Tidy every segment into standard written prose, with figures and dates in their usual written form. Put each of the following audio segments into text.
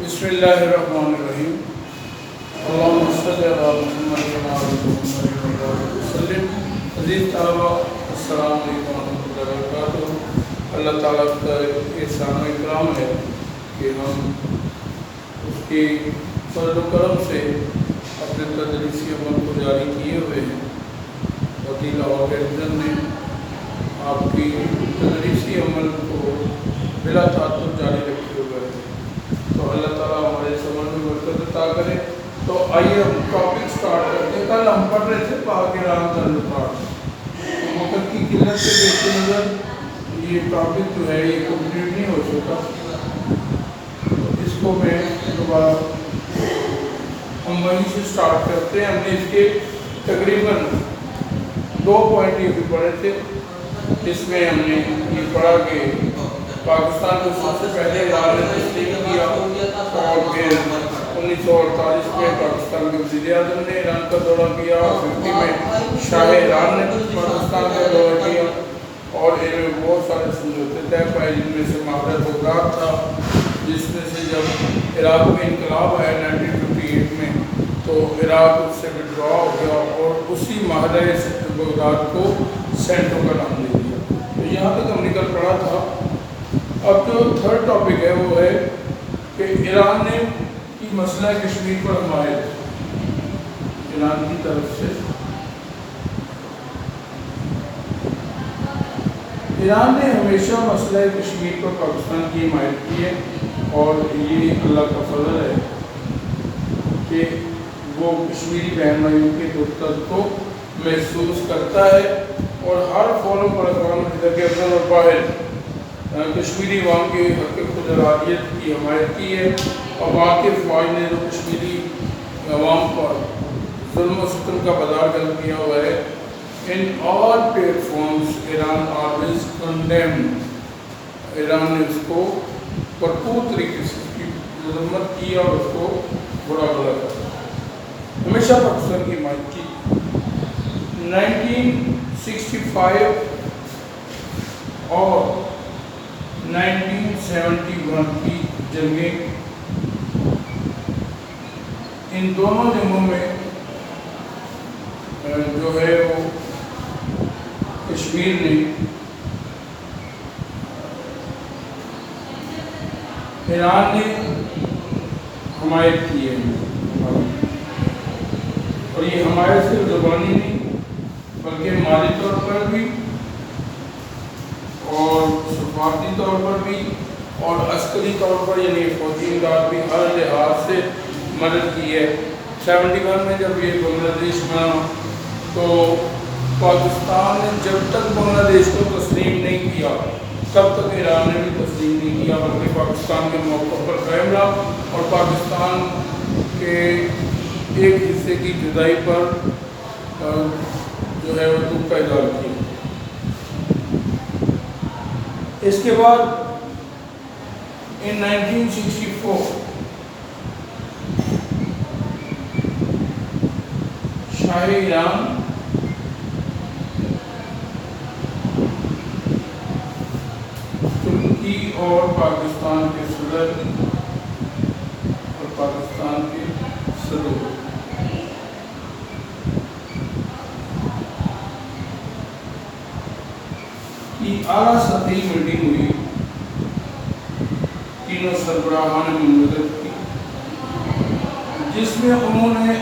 بسم اللہ الرحمن الرحیم اللہم صلی علی محمد وعلی وسلم. عزیز طلبہ السلام علیکم ورحمۃ اللہ وبرکاتہ. اللہ تعالیٰ کا احسان و اکرام ہے کہ ہم اس کی فضل و کرم سے اپنے تدریسی عمل کو جاری کیے ہوئے ہیں. وکیل اور ایڈمن نے آپ کی تدریسی عمل کو بلا تعطل جاری رکھے ہوئے ہیں. تو اللہ تعالیٰ ہمارے سمجھ میں برکت عطا کرے. تو آئیے ہم ٹاپک سٹارٹ کرتے ہیں. کل ہم پڑھ رہے تھے پاک ایران تعلقات. وقت کی قلت کے پیش نظر یہ ٹاپک جو ہے یہ کمپلیٹ نہیں ہو چکا. تو اس کو میں دوبارہ ہم وہیں سے سٹارٹ کرتے ہیں. ہم نے اس کے تقریباً 2 پوائنٹ یہ بھی پڑھے تھے. اس میں ہم نے یہ پڑھا کہ پاکستان کو سب سے پہلے ایران نے تسلیم کیا اور پھر 1948 میں پاکستان کے وزیر اعظم نے ایران کا دورہ کیا. 50 میں شاہ ایران نے پاکستان کا دورہ کیا اور ان میں بہت سارے سمجھوتے طے پائے جن میں سے معاہدہ بغداد تھا جس میں سے جب عراق میں انقلاب آیا 1958 میں تو عراق اس سے وڈرا ہو گیا اور اسی معاہدہ بغداد کو سینٹو کا نام دے دیا. تو یہاں تک ہم نکل پڑا تھا. اب جو تھرڈ ٹاپک ہے وہ ہے کہ ایران نے کی مسئلہ کشمیر پر حمایت ایران کی طرف سے. ایران نے ہمیشہ مسئلہ کشمیر پر پاکستان کی حمایت کی ہے اور یہ اللہ کا فضل ہے کہ وہ کشمیری بہن بھائیوں کے درد کو محسوس کرتا ہے اور ہر فالو پر اقوام متحدہ کے اندر اور باہر کشمیری عوام کے حق خود ارادیت کی حمایت کی ہے. اور وہاں کے فوج نے جو کشمیری عوام پر ظلم و ستم کا بازار گرم کیا ہوا ہے in all platforms Iran always condemn. Iran نے اس کو بھرپور طریقے سے اس کی مذمت کی اور اس کو برا بھلا کیا. ہمیشہ پاکستان کی حمایت کی. 1965 اور 1971 کی جنگیں ان دونوں جنگوں میں جو ہے وہ کشمیر نے ایران نے حمایت کی ہے اور یہ حمایت صرف زبانی نہیں بلکہ مالی طور پر بھی اور سفارتی طور پر بھی اور عسکری طور پر یعنی فوجی امداد بھی ہر لحاظ سے مدد کی ہے. 71 میں جب یہ بنگلہ دیش بنا تو پاکستان نے جب تک بنگلہ دیش کو تسلیم نہیں کیا تب تک ایران نے بھی تسلیم نہیں کیا بلکہ پاکستان کے موقع پر قائم رہا اور پاکستان کے ایک حصے کی جدائی پر جو ہے وہ دکھ کا اظہار کیا. اس کے بعد in 1964 شاہ ایران ترکی اور پاکستان کے صدر اور پاکستان کے صدر کی اعلیٰ سطحی میٹنگ ہوئی. تینوں سربراہان نے مملکت کی جس میں انہوں نے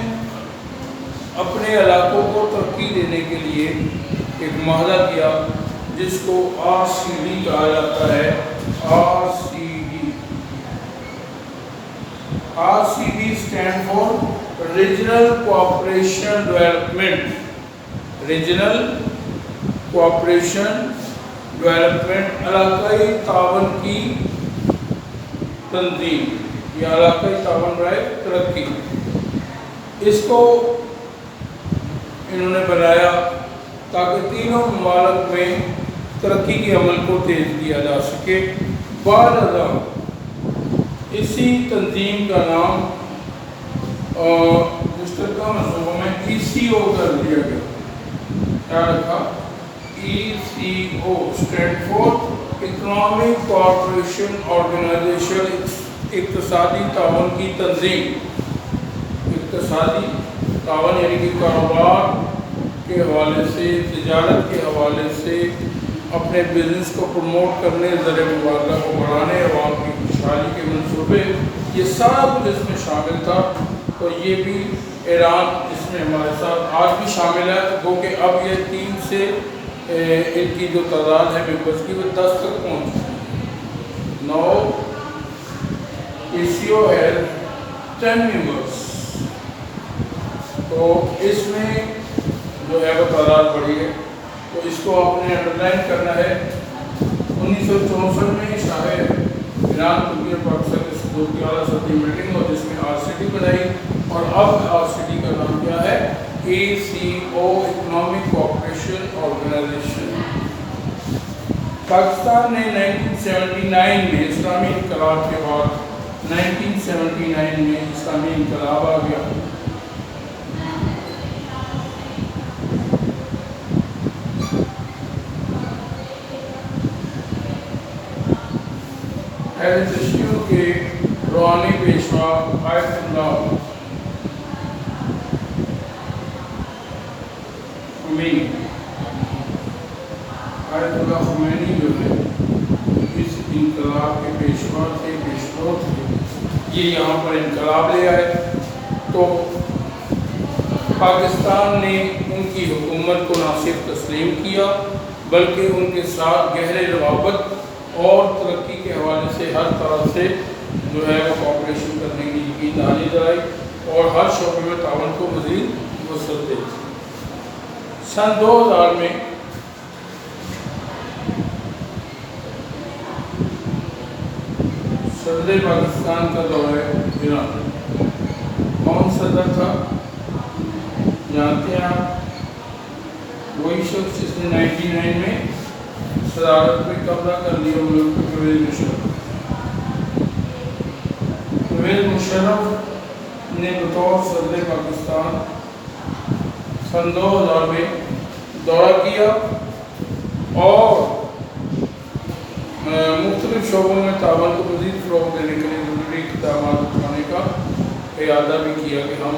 اپنے علاقوں کو ترقی دینے کے لیے ایک معاہدہ کیا جس کو RCD کہا جاتا ہے. RCD stand for regional cooperation development. Regional cooperation development علاقائی تعاون کی تنظیم یا علاقائی تعاون برائے ترقی. اس کو انہوں نے بنایا تاکہ تینوں ممالک میں ترقی کے عمل کو تیز کیا جا سکے. بعد ازاں اسی تنظیم کا نام مشترکہ منصوبوں میں ECO کر دیا گیا. کیا رکھا؟ ECO stand for Economic Cooperation Organization اقتصادی تعاون کی تنظیم، اقتصادی تعاون یعنی کہ کاروبار کے حوالے سے، تجارت کے حوالے سے، اپنے بزنس کو پروموٹ کرنے، زر مبادلہ کو بڑھانے، عوام کی خوشحالی کے منصوبے، یہ سارا کچھ اس میں شامل تھا۔ تو یہ بھی ایران اس میں ہمارے ساتھ آج بھی شامل ہے، گو کہ اب یہ 3 سے ان کی جو تعداد ہے ممبرس کی وہ 10 تک پہنچ چکی ہے۔ نو ایشیو ہے 10 ممبرس، تو اس میں جو ہے وہ تعداد بڑھی ہے۔ تو اس کو آپ نے انڈرلائن کرنا ہے۔ 1964 میں شاہ ایران ترکی اور پاکستان کے صدور کی اعلیٰ سطحی میٹنگ اور جس میں RCT بنائی، اور اب RCT کا نام کیا ہے؟ ACO economic cooperation organisation. Pakistan نے 1979 میں اسلامی انقلاب کے بعد 1979 میں اسلامی انقلاب آ گیا۔ اہل تشیع کے روحانی پیشوا آیت اللہ خمینی، آیت اللہ خمینی جو ہے اس انقلاب کے پیشوا تھے، پیشوا تھے۔ یہ یہاں پر انقلاب لے آئے تو پاکستان نے ان کی حکومت کو نہ صرف تسلیم کیا بلکہ ان کے ساتھ گہرے روابط اور ترقی کے حوالے سے ہر طرح سے جو ہے وہ کوآپریشن کرنے کی یقین دہانی دلائی اور ہر شعبے میں تعاون کو مزید وسعت دی۔ سن 2000 میں صدر پاکستان کا دورہ ایران، کون صدر تھا جانتے ہیں آپ؟ وہی شخص جس نے 99 میں صدارت میں قبضہ کر لیا ملک کو، پرویز مشرف۔ پرویز مشرف نے بطور صدر پاکستان سن 2000 میں دورہ کیا اور مختلف شعبوں میں تعاون کو مزید فروغ دینے کے لیے ضروری اقدامات اٹھانے کا اعادہ بھی کیا کہ ہم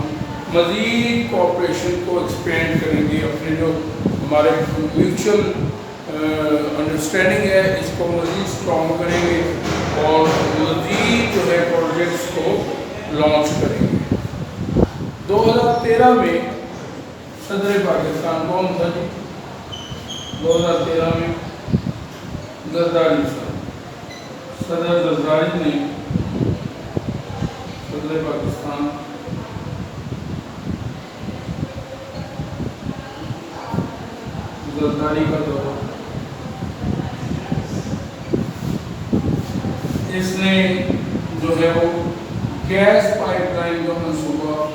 مزید کوآپریشن کو ایکسپینڈ کریں گے، اپنے جو ہمارے میوچل انڈرسٹینڈنگ ہے اس کو مزید اسٹرانگ کریں گے اور مزید جو ہے پروجیکٹس کو لانچ کریں گے۔ 2013 میں صدر پاکستان کون تھا جی؟ 2013 میں زرداری صاحب، صدر زرداری نے صدر پاکستان زرداری کا دورہ، اس نے جو ہے وہ گیس پائپ لائن کا منصوبہ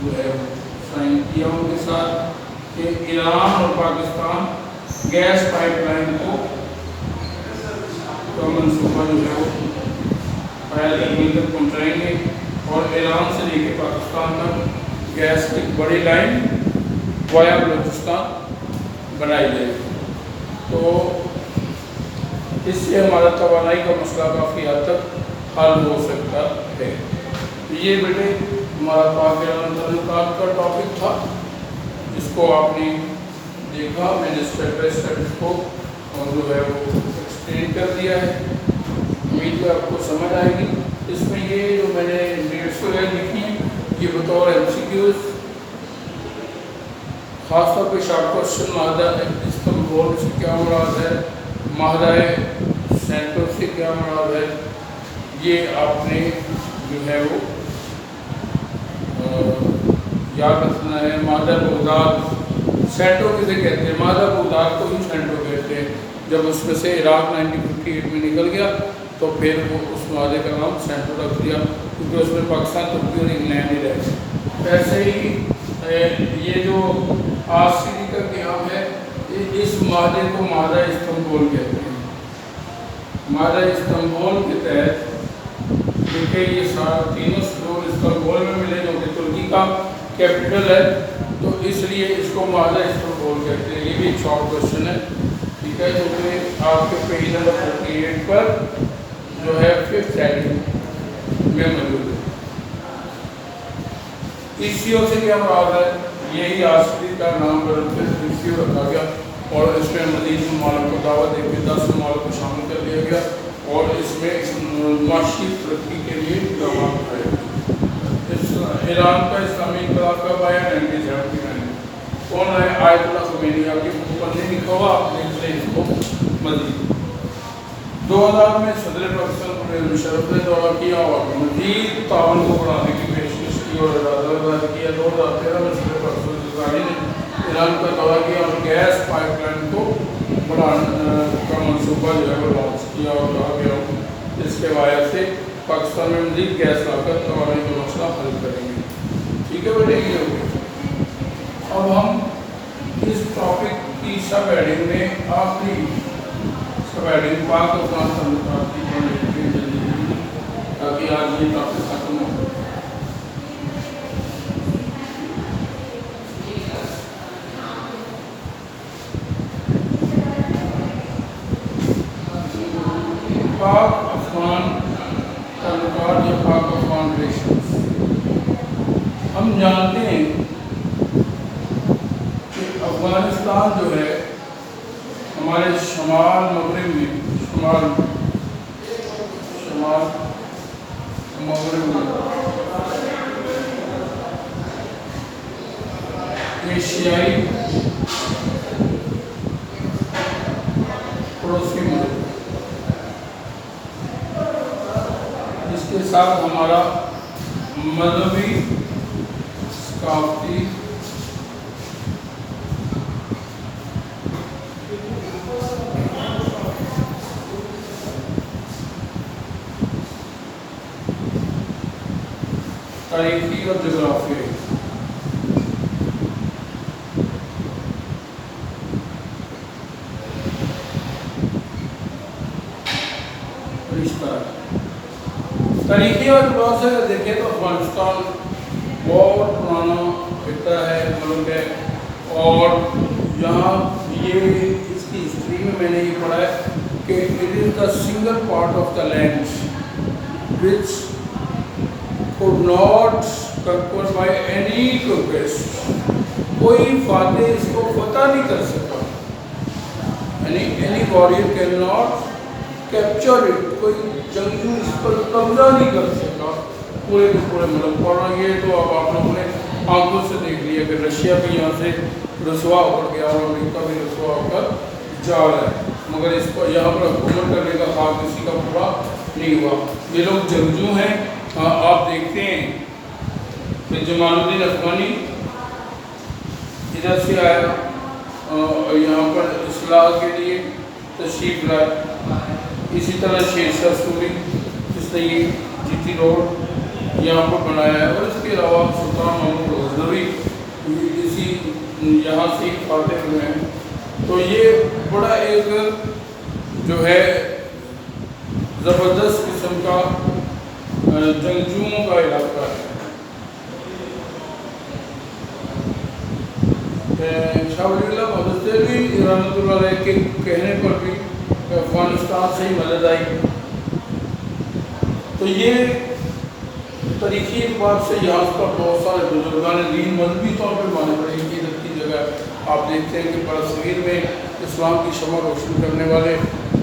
جو ہے وہ سائن کیا ان کے ساتھ کہ ایران اور پاکستان گیس پائپ لائن کو کا منصوبہ جو ہے وہ پائپ تک پہنچائیں گے اور ایران سے لے کے پاکستان تک گیس کی بڑی لائن وایا بلوچستان بنائی جائے گی۔ تو اس سے ہمارا توانائی کا مسئلہ کافی حد تک حل ہو سکتا ہے۔ یہ بیٹے ہمارا پاک ایران تعلقات کا ٹاپک تھا، جس کو آپ نے دیکھا، میں نے اسٹیپ بائی اسٹیپ اس کو اور جو ہے وہ ایکسپلین کر دیا ہے، امید ہے آپ کو سمجھ آئے گی۔ اس میں یہ جو میں نے ڈیٹس وغیرہ لکھی ہیں یہ بطور MCQs، خاص طور پہ شارٹ کوشچن معاہدہ استنبول سے کیا مراد ہے، معاہدہ سینٹو سے کیا مراد ہے، یہ آپ نے جو ہے وہ یاد رکھنا ہے۔ معاہدہ بغداد سینٹو کسے کہتے ہیں؟ معاہدہ بغداد کو ہی سینٹو کہتے ہیں۔ جب اس میں سے عراق 1958 میں نکل گیا تو پھر وہ اس معاہدے کا نام سینٹو رکھ دیا کیونکہ اس میں پاکستان، ترکی اور انگلینڈ ہی رہے۔ ایسے ہی یہ جو RCT کا قیام ہے اس معاہدے کو معاہدہ استنبول کہتے ہیں۔ معاہدہ استنبول کے تحت دیکھیں یہ سارا تینوں صدور استنبول میں ملے جو کہ ترکی کا کیپٹل ہے، تو اس لیے اس کو معاہدہ استنبول کہتے ہیں۔ یہ بھی ایک شارٹ کوشچن ہے، ٹھیک ہے، جو کہ آپ کے پیج نمبر 38 پر جو ہے 5th ہیڈنگ میں موجود ہے۔ ایسیو سے کیا مراد ہے؟ یہی آسٹری کا نام بدل کر ایسیو رکھا گیا اور اس میں مزید ممالک کو دعوت دے کے 10 ممالک کو شامل کر دیا گیا اور اس میں معاشی ترقی کے لیے اقدامات اٹھائے گئے۔ ایران کا اسلامی انقلاب کب آیا؟ 1979 میں۔ کون ہے؟ آیت اللہ خمینی۔ آپ کے اوپر نہیں لکھا ہوا، آپ دیکھ لیں اس کو مزید۔ 2000 میں صدر پاکستان پرویز مشرف نے دورہ کیا اور مزید تعاون کو بڑھانے کی پیشکش کی اور ارادہ کیا۔ 2013 میں صدر پاکستان نے ایران کا دورہ کیا اور گیس پائپ لائن کو بڑھانے کا منصوبہ جو ہے وہ لانچ کیا اور کہا گیا اس کے وجہ سے پاکستان میں مزید گیس لا کر توانائی کا مسئلہ حل کریں گے۔ ٹھیک ہے بیٹے، یہ ہو گیا۔ اب ہم اس ٹاپک کی سب ہیڈنگ میں آخری سب ہیڈنگ پاک افغان تعلقات کی جلدی تاکہ آج یہ ٹاپک ختم ہو۔ پاک افغان تعلقات یا پاک افغان ریلیشنز، ہم جانتے ہیں کہ افغانستان جو ہے ہمارے شمال مغرب میں شمال مغرب میں ایشیائی پڑوسی ملک، جس کے ساتھ ہمارا مذہبی، ثقافتی تاریخی اور جغرافیائی رشتہ ہے۔ تاریخی اور جغرافیائی سے دیکھیں تو افغانستان بہت پرانا خطہ ہے، ملک ہے، اور یہاں یہ اس کی ہسٹری میں نے یہ پڑھا ہے کہ it is the single part of the land which could not conquer by any conquest، کوئی فاتح اس کو فتح نہیں کر سکا، یعنی any warrior cannot capture it، کوئی جنگجو اس پر قبضہ نہیں کر سکا پورے کے پورے ملک پر۔ اور یہ تو اب آپ لوگوں نے آنکھوں سے دیکھ لیا کہ رشیا بھی یہاں سے رسوا ہو کر گیا اور امریکہ بھی رسوا ہو کر جا رہا ہے، مگر اس کو یہاں پر حکومت کرنے کا خواب کسی کا پورا نہیں ہوا۔ یہ لوگ جنگجو ہیں۔ آپ دیکھتے ہیں کہ جمال الدین افغانی ادھر سے آیا، یہاں پر اصلاح کے لیے تشریف لائے، اسی طرح شیر شاہ سوری جس نے یہ جی ٹی روڈ یہاں پر بنایا ہے، اور اس کے علاوہ سلطان محمود غزنوی اسی یہاں سے ہی فاتح ہوئے ہیں۔ تو یہ بڑا ایک جو ہے زبردست قسم کا جنگجوؤں کا علاقہ ہے۔ شاہ ولی اللہ محمد دہلوی رحمۃ اللہ علیہ کے کہنے پر بھی افغانستان سے ہی مدد آئی۔ تو یہ تاریخی اعتبار سے یہاں پر بہت سارے بزرگان دین مذہبی طور پہ مانے پڑے ہیں۔ عقیدت کی جگہ آپ دیکھتے ہیں کہ برصغیر میں اسلام کی شمع روشن کرنے والے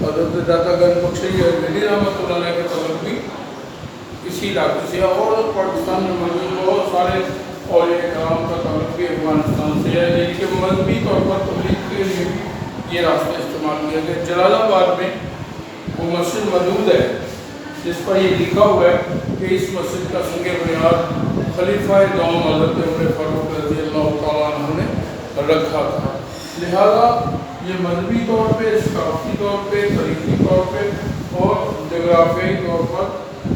حضرت داتا گنج بخش احمدی رحمۃ اللہ علیہ کے تعلق بھی اسی علاقے سے، اور پاکستان میں موجود بہت سارے اولیاء کرام کا تعلق بھی افغانستان سے ہے، جن کے مذہبی طور پر تبلیغ کے لیے بھی یہ راستہ استعمال کیا گیا۔ جلال آباد میں وہ مسجد موجود ہے جس پر یہ لکھا ہوا ہے کہ اس مسجد کا سنگ بنیاد خلیفہ دوم حضرت عمر فاروق رضی اللہ تعالیٰ عنہ نے رکھا تھا۔ لہذا یہ مذہبی طور پہ، ثقافتی طور پہ، تاریخی طور پہ اور جغرافیائی طور پر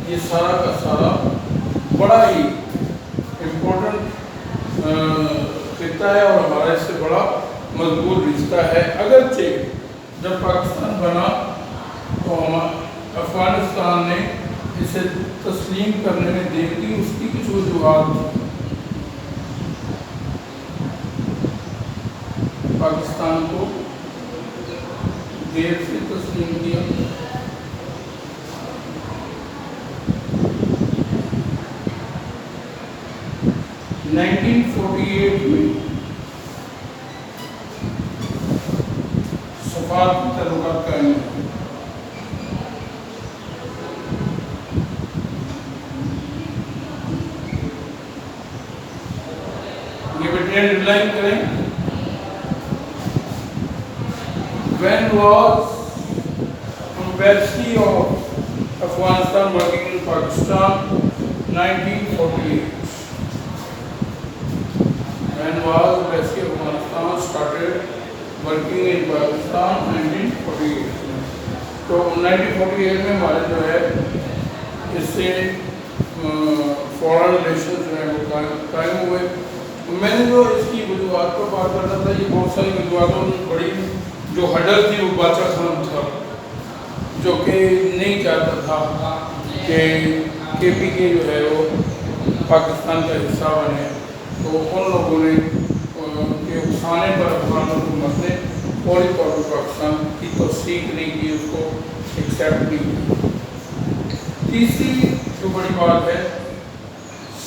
یہ سارا کا سارا بڑا ہی امپورٹنٹ خطہ ہے اور ہمارا اس سے بڑا مضبوط رشتہ ہے۔ اگرچہ جب پاکستان بنا تو افغانستان نے اسے تسلیم کرنے میں دیر کی، اس کی کچھ وجوہات تھی۔ پاکستان کو دیر سے تسلیم کیا، 1948 میں سفارتی تعلقات قائم ہوئے. یہ بیٹے ریلائن کریں. When was Embassy of Afghanistan working in Pakistan? 1948. When was Embassy of Afghanistan started working in Pakistan? 1948. تو 1948 میں ہمارے جو ہے اس سے فورن ریلیشن جو ہے وہ قائم ہوئے. میں نے جو اس کی وجوہات کو بات کرنا تھا، یہ بہت ساری وجوہاتوں میں بڑی جو ہڈل تھی وہ بادشاہ خان تھا، جو کہ نہیں چاہتا تھا کہ کے پی کے جو ہے وہ پاکستان کا حصہ بنے. تو ان لوگوں نے کے اکسانے پر افغان حکومت نے فوری طور پر پاکستان کی تصدیق نہیں کی، اس کو ایکسیپٹ نہیں کی. تیسری جو بڑی بات ہے،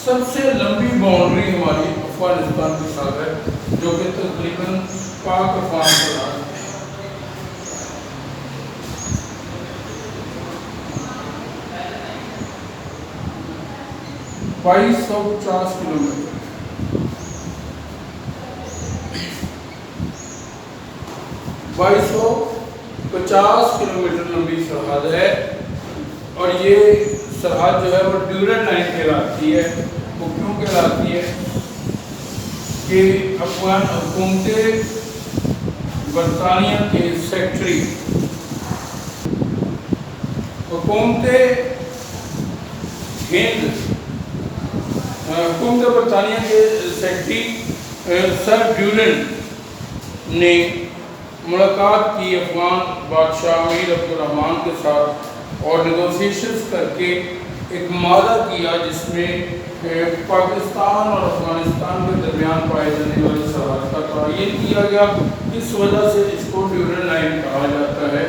سب سے لمبی باؤنڈری ہماری افغانستان کے ساتھ ہے، جو کہ تقریباً پاک افغان سرحد ہے. 2250 کلومیٹر. 2250 کلومیٹر لمبی سرحد ہے، اور یہ سرحد جو ہے وہ ڈیورنڈ لائن کہلاتی ہے. وہ کیوں کہلاتی ہے کہ افغان حکومت برطانیہ کے سیکٹری، حکومت ہند، حکومت برطانیہ کے سیکرٹری سر ڈیولن نے ملاقات کی افغان بادشاہ امیر عبدالرحمن کے ساتھ، اور نیگوسیشنز کر کے ایک معاہدہ کیا جس میں پاکستان اور افغانستان کے درمیان پائے جانے والی سرحد کا تعین کیا گیا. اس وجہ سے اس کو ڈیورنڈ لائن کہا جاتا ہے،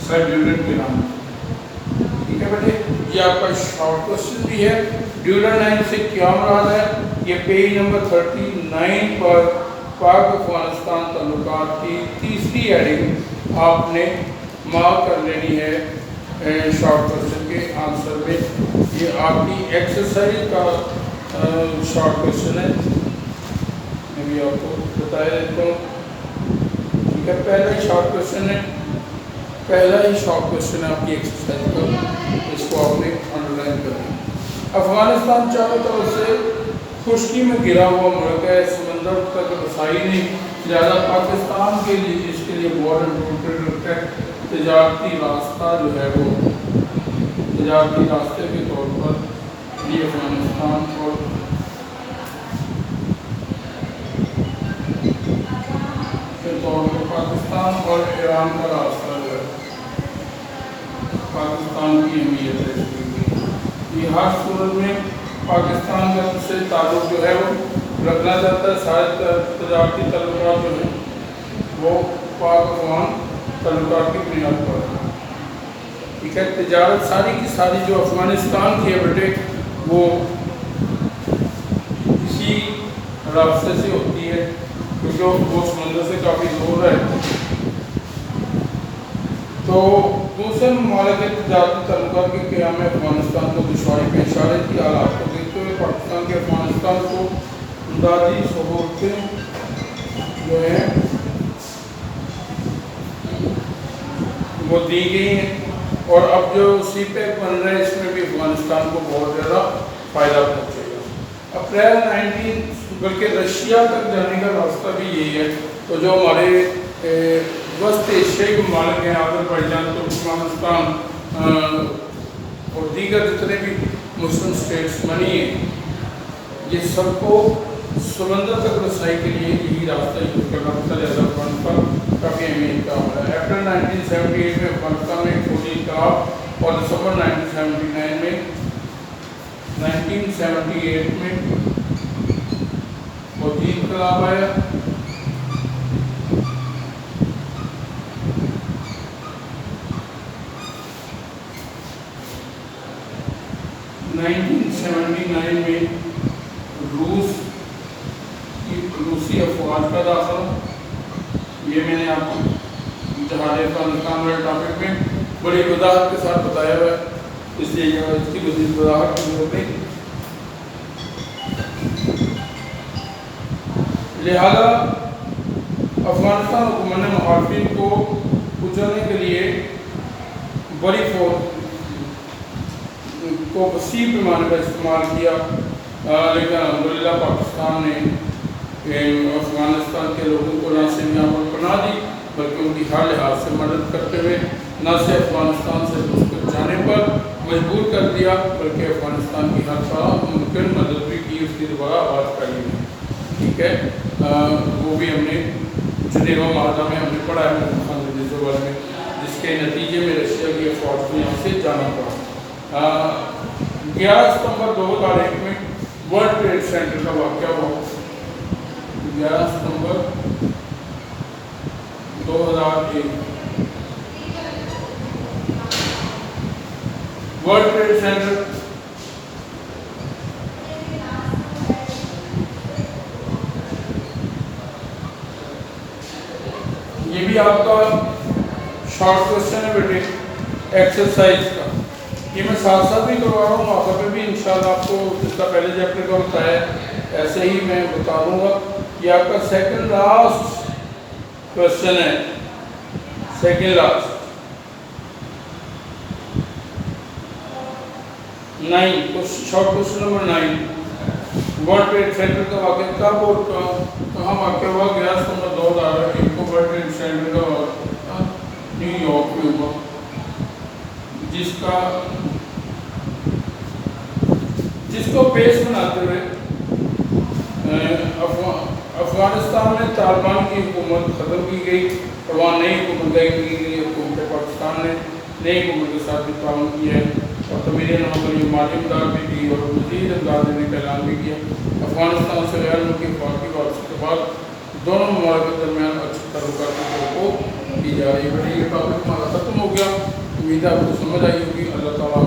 سر ڈیولن کے نام. ٹھیک ہے بیٹے، یہ آپ کا شارٹ کوشچن بھی ہے. ڈیورنڈ لائن سے کیا مراد ہے؟ یہ پیج نمبر 39 پر پاک افغانستان تعلقات کی تیسری ایڈنگ آپ نے مارک کر لینی ہے شارٹ کوشچن کے آنسر میں. یہ آپ کی ایکسرسائز کا شارٹ کوشچن ہے، میں بھی آپ کو بتا دیتا ہوں. ٹھیک ہے، پہلا ہی شارٹ کوشچن ہے، پہلا ہی شارٹ کوشچن ہے آپ کی ایکسرسائز کا، اس کو آپ نے انڈر لائن کرنا. افغانستان چاروں طرف سے خشکی میں گھرا ہوا ملک ہے، سمندر تک رسائی نہیں، لہٰذا پاکستان کے لیے اس کے لیے بہت امپورٹنٹ ہے تجارتی راستہ جو ہے وہ تجارتی راستے کے طور پر یہ افغانستان اور کے طور پر پاکستان اور ایران کا راستہ جو ہے پاکستان کی اہمیت ہے. یہ ہر صورت میں پاکستان کا سے تعلق جو ہے وہ رکھنا چاہتا ہے. سارے تجارتی تعلقات جو ہیں وہ پاک افغان تعلقات کی بنیاد پر ہے. ٹھیک ہے، تجارت ساری کی ساری جو افغانستان کی ہے بیٹے وہ اسی راستے سے ہوتی ہے، کیونکہ وہ سمندر سے کافی دور ہے. تو دوسرے ممالک کے تجارتی تعلقات کے قیام میں افغانستان کو دشواری پیش آ رہی تھی. حالات کو دیکھتے ہوئے پاکستان کے افغانستان کو امدادی سہولتیں جو ہیں وہ دی گئی ہیں، اور اب جو سی پیک بن رہا ہے اس میں بھی افغانستان کو بہت زیادہ فائدہ پہنچے گا. اپریل 19 بلکہ رشیا تک جانے کا راستہ بھی یہی ہے. تو جو ہمارے وسط ایشیائی ممالک ہیں، آذربائیجان، ترکمانستان اور دیگر جتنے بھی مسلم اسٹیٹس بنی ہیں، یہ سب کو سمندر تک رسائی کے لیے یہی راستہ یوز کرنا پڑتا ہے. لہٰذا افغانستان کافی اہمیت کا عمل ہے. اپریل 1978 میں افغانستان میں ایک فوجی انقلاب، اور دسمبر 1978 میں فوجی انقلاب آیا. میں روس روسی افواج کا داخلہ، یہ میں نے آپ کو جہاد افغانستان والے ٹاپک میں بڑی وضاحت کے ساتھ بتایا ہوا ہے، اس لیے یہاں اس کی مزید وضاحت کی ضرورت نہیں۔ لہذا افغانستان حکومت نے مخالفین کو کچلنے کے لیے بڑی فوج کو وسیع پیمانے پر استعمال کیا، لیکن الحمدللہ پاکستان نے افغانستان کے لوگوں کو نہ صرف یہاں پر پناہ دی بلکہ ان کی ہر لحاظ سے مدد کرتے ہوئے نہ صرف افغانستان سے اس کو جانے پر مجبور کر دیا بلکہ افغانستان کی ہر طرح ممکن مدد بھی کی، اس کی دوبارہ آواز کری ہے، ٹھیک ہے۔ وہ بھی ہم نے جنیوا معاہدہ میں ہم نے پڑھا ہے بارے میں، جس کے نتیجے میں رشیا کی فوج کو یہاں سے جانا پڑا۔ 11 ستمبر 2001 میں ورلڈ ٹریڈ سینٹر کا واقعہ ہوا۔ 11 ستمبر 2001 ورلڈ ٹریڈ سینٹر یہ بھی آپ کا شارٹ کوشچن ہے بیٹے ایکسرسائز کا، یہ میں ساتھ ساتھ بھی کروا رہا ہوں، موقع پہ بھی انشاءاللہ آپ کو جس کا پہلے چیپٹر کا بتایا ایسے ہی میں بتا دوں گا۔ یہ آپ کا سیکنڈ لاسٹ کوشچن ہے، second last 9، short question number 9، world trade centre کا واقعہ کب اور کہاں واقع ہوا؟ 11 ستمبر 2001 کو ورلڈ ٹریڈ سینٹر کا واقعہ نیو یارک میں ہوا، جس کو بیس بناتے ہوئے افغانستان میں طالبان کی حکومت ختم کی گئی اور وہاں نئی حکومت قائم کی گئی۔ حکومت پاکستان نے نئی حکومت کے ساتھ بھی تعاون کیا ہے اور تعمیری ناموں پر یہ مالی امداد بھی کی اور مزید امداد دینے کا اعلان بھی کیا۔ افغانستان سے غیر ملکی افواج کی واپسی کے بعد دونوں ممالک کے درمیان اچھے تعلقات کی توقع کی جا رہی ہے۔ یہ ٹاپک ہمارا ختم ہو گیا، امید ہے آپ کو سمجھ آئی ہوگی۔ اللہ تعالیٰ